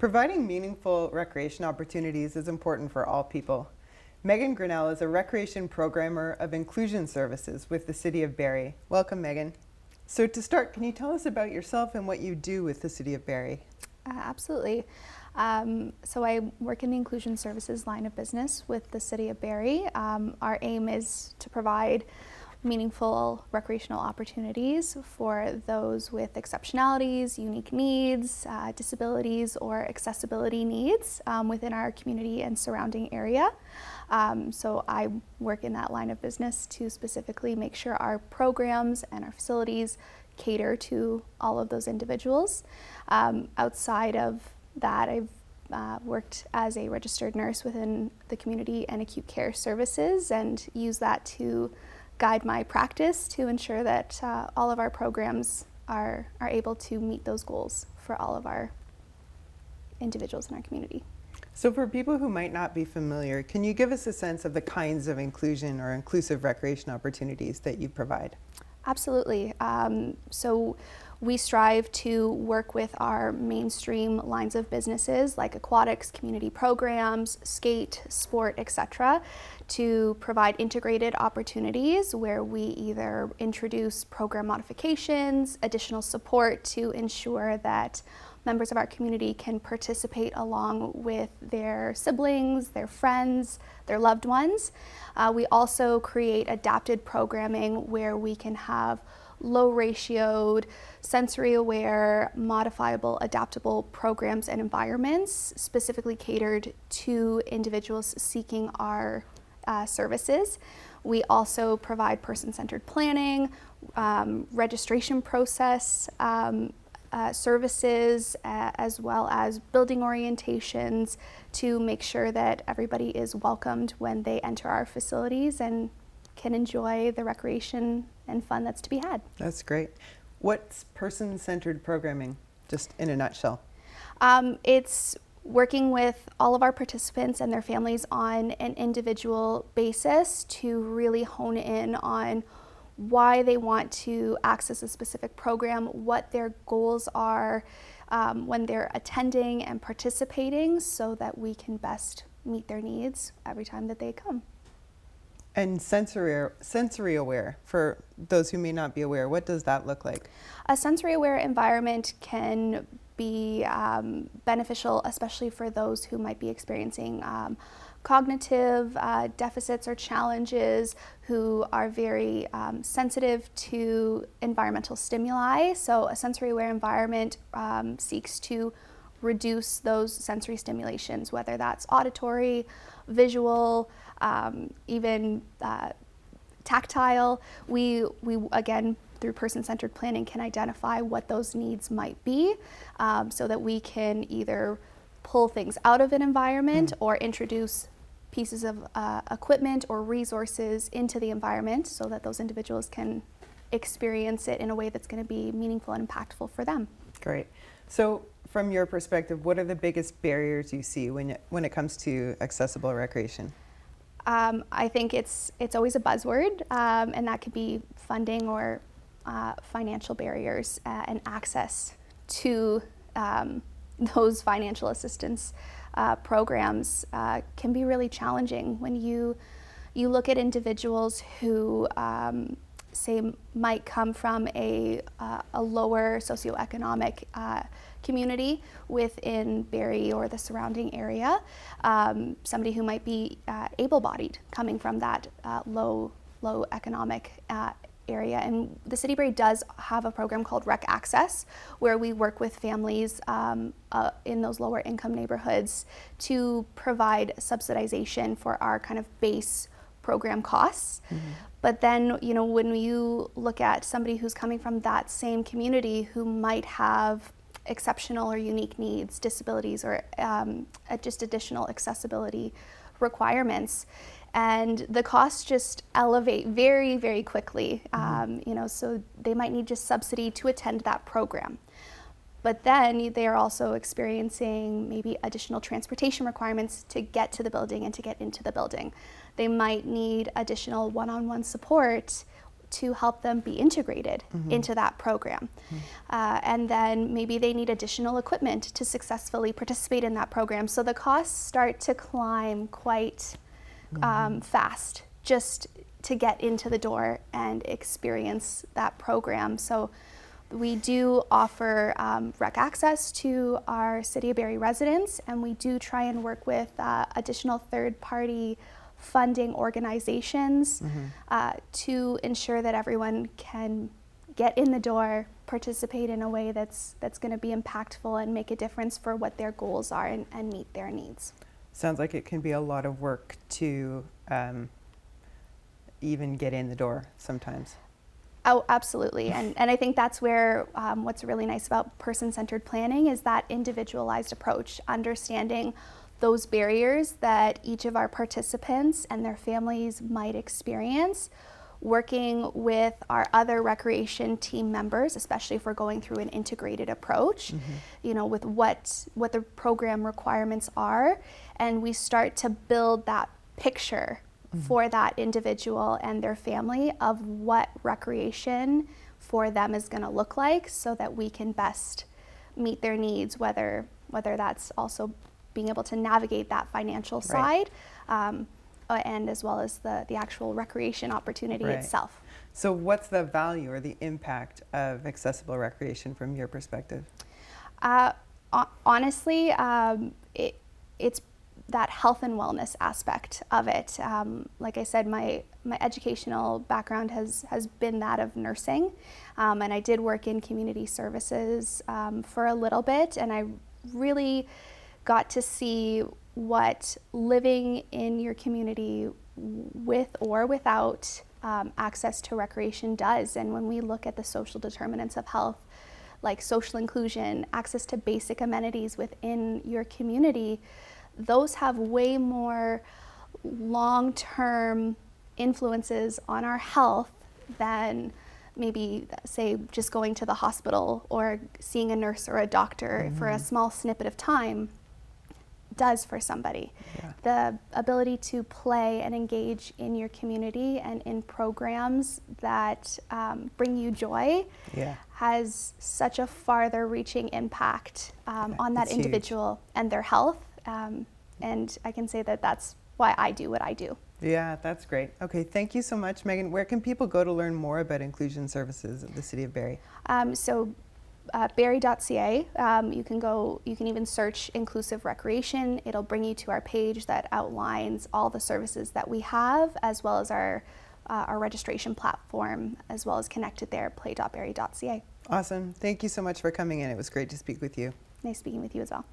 Providing meaningful recreation opportunities is important for all people. Megan Grinnell is a recreation programmer of inclusion services with the City of Barrie. Welcome, Megan. So to start, can you tell us about yourself and what you do with the City of Barrie? Absolutely. So I work in the inclusion services line of business with the City of Barrie. Our aim is to provide meaningful recreational opportunities for those with exceptionalities, unique needs, disabilities, or accessibility needs within our community and surrounding area. So I work in that line of business to specifically make sure our programs and our facilities cater to all of those individuals. Outside of that, I've worked as a registered nurse within the community and acute care services and use that to guide my practice to ensure that all of our programs are able to meet those goals for all of our individuals in our community. So for people who might not be familiar, can you give us a sense of the kinds of inclusion or inclusive recreation opportunities that you provide? Absolutely. So we strive to work with our mainstream lines of businesses like aquatics, community programs, skate, sport, etc., to provide integrated opportunities where we either introduce program modifications, additional support to ensure that members of our community can participate along with their siblings, their friends, their loved ones. We also create adapted programming where we can have low ratioed, sensory aware, modifiable, adaptable programs and environments specifically catered to individuals seeking our services. We also provide person-centered planning, registration process, services, as well as building orientations to make sure that everybody is welcomed when they enter our facilities and can enjoy the recreation and fun that's to be had. That's great. What's person-centered programming, just in a nutshell? It's working with all of our participants and their families on an individual basis to really hone in on why they want to access a specific program, what their goals are when they're attending and participating, so that we can best meet their needs every time that they come. And sensory aware, for those who may not be aware, what does that look like? A sensory aware environment can be beneficial, especially for those who might be experiencing cognitive deficits or challenges, who are very sensitive to environmental stimuli. So a sensory aware environment seeks to reduce those sensory stimulations, whether that's auditory, visual, even tactile. We again, through person-centered planning, can identify what those needs might be, so that we can either pull things out of an environment or introduce pieces of equipment or resources into the environment so that those individuals can experience it in a way that's going to be meaningful and impactful for them. Great. So from your perspective, what are the biggest barriers you see when it comes to accessible recreation? I think it's always a buzzword, and that could be funding or financial barriers and access to those financial assistance programs can be really challenging when you look at individuals who say might come from a lower socioeconomic community within Barrie or the surrounding area, somebody who might be able-bodied coming from that low economic area. And the City of Barrie does have a program called Rec Access, where we work with families in those lower income neighborhoods to provide subsidization for our kind of base program costs. But then, you know, when you look at somebody who's coming from that same community who might have exceptional or unique needs, disabilities, or just additional accessibility requirements, and the costs just elevate very, very quickly. You know, so they might need just subsidy to attend that program. But then they are also experiencing maybe additional transportation requirements to get to the building and to get into the building. They might need additional one-on-one support to help them be integrated into that program. And then maybe they need additional equipment to successfully participate in that program. So the costs start to climb quite fast just to get into the door and experience that program. So we do offer rec access to our City of Barrie residents, and we do try and work with additional third-party funding organizations to ensure that everyone can get in the door, participate in a way that's going to be impactful and make a difference for what their goals are and meet their needs. Sounds like it can be a lot of work to even get in the door sometimes. Oh, absolutely. And I think that's where what's really nice about person-centered planning is that individualized approach, understanding those barriers that each of our participants and their families might experience, working with our other recreation team members, especially if we're going through an integrated approach, you know, with what the program requirements are, and we start to build that picture for that individual and their family of what recreation for them is going to look like, so that we can best meet their needs, whether that's also being able to navigate that financial side, and as well as the actual recreation opportunity itself. So what's the value or the impact of accessible recreation from your perspective? Honestly, it's that health and wellness aspect of it. Like I said, my educational background has been that of nursing, and I did work in community services for a little bit, and I really got to see what living in your community with or without access to recreation does. And when we look at the social determinants of health, like social inclusion, access to basic amenities within your community, those have way more long-term influences on our health than maybe, say, just going to the hospital or seeing a nurse or a doctor for a small snippet of time does for somebody. The ability to play and engage in your community and in programs that bring you joy has such a farther reaching impact on that individual and their health. And I can say that that's why I do what I do. Yeah, that's great. Okay, thank you so much, Megan. Where can people go to learn more about inclusion services at the City of Barrie? Barrie.ca, you can even search inclusive recreation. It'll bring you to our page that outlines all the services that we have, as well as our registration platform, as well as connected there, play.barrie.ca. Awesome. Thank you so much for coming in. It was great to speak with you. Nice speaking with you as well.